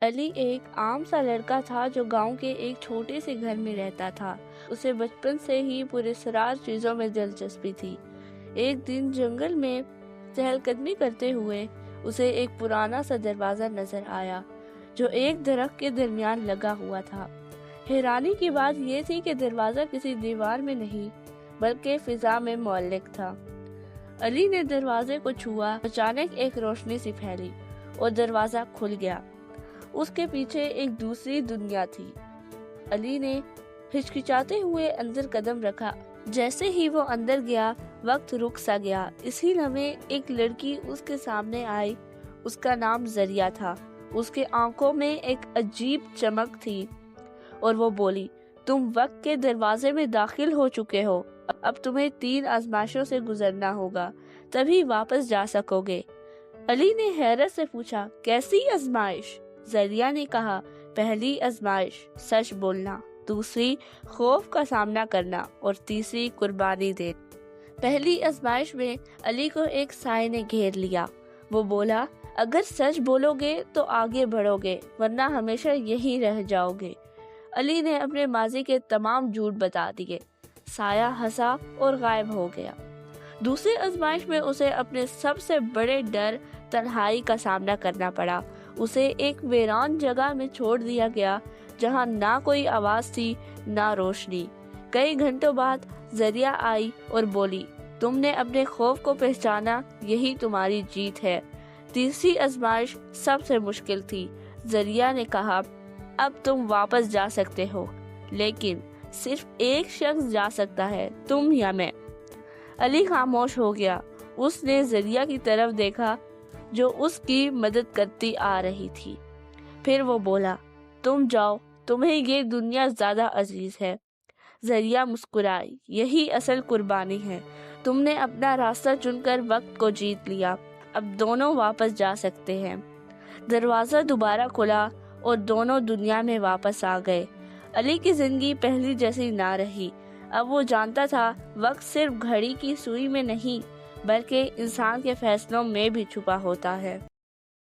علی ایک عام سا لڑکا تھا جو گاؤں کے ایک چھوٹے سے گھر میں رہتا تھا۔ اسے بچپن سے ہی پراسرار چیزوں میں دلچسپی تھی۔ ایک دن جنگل میں چہل قدمی کرتے ہوئے اسے ایک پرانا سا دروازہ نظر آیا جو ایک درخت کے درمیان لگا ہوا تھا۔ حیرانی کی بات یہ تھی کہ دروازہ کسی دیوار میں نہیں بلکہ فضا میں معلق تھا۔ علی نے دروازے کو چھوا، اچانک ایک روشنی سی پھیلی اور دروازہ کھل گیا۔ اس کے پیچھے ایک دوسری دنیا تھی۔ علی نے ہچکچاتے ہوئے اندر قدم رکھا۔ جیسے ہی وہ اندر گیا وقت رک سا گیا۔ اسی لمحے ایک لڑکی اس کے سامنے آئی۔ اس کا نام ذریعہ تھا۔ اس کے آنکھوں میں ایک عجیب چمک تھی اور وہ بولی، تم وقت کے دروازے میں داخل ہو چکے ہو۔ اب تمہیں 3 آزمائشوں سے گزرنا ہوگا، تبھی واپس جا سکو گے۔ علی نے حیرت سے پوچھا، کیسی آزمائش؟ ذریعہ نے کہا، پہلی آزمائش سچ بولنا، دوسری خوف کا سامنا کرنا اور تیسری قربانی دینا۔ پہلی آزمائش میں علی کو ایک سائے نے گھیر لیا۔ وہ بولا، اگر سچ بولو گے تو آگے بڑھو گے، ورنہ ہمیشہ یہی رہ جاؤ گے۔ علی نے اپنے ماضی کے تمام جھوٹ بتا دیے۔ سایہ ہنسا اور غائب ہو گیا۔ دوسری آزمائش میں اسے اپنے سب سے بڑے ڈر تنہائی کا سامنا کرنا پڑا۔ اسے ایک ویران جگہ میں چھوڑ دیا گیا جہاں نہ کوئی آواز تھی نہ روشنی۔ کئی گھنٹوں بعد ذریعہ آئی اور بولی، تم نے اپنے خوف کو پہچانا، یہی تمہاری جیت ہے۔ تیسری آزمائش سب سے مشکل تھی۔ ذریعہ نے کہا، اب تم واپس جا سکتے ہو، لیکن صرف ایک شخص جا سکتا ہے، تم یا میں۔ علی خاموش ہو گیا۔ اس نے ذریعہ کی طرف دیکھا جو اس کی مدد کرتی آ رہی تھی۔ پھر وہ بولا، تم جاؤ، تمہیں یہ دنیا زیادہ عزیز ہے۔ ذریعہ مسکرائی، یہی اصل قربانی ہے۔ تم نے اپنا راستہ چن کر وقت کو جیت لیا، اب دونوں واپس جا سکتے ہیں۔ دروازہ دوبارہ کھلا اور دونوں دنیا میں واپس آ گئے۔ علی کی زندگی پہلی جیسی نہ رہی۔ اب وہ جانتا تھا وقت صرف گھڑی کی سوئی میں نہیں بلکہ انسان کے فیصلوں میں بھی چھپا ہوتا ہے۔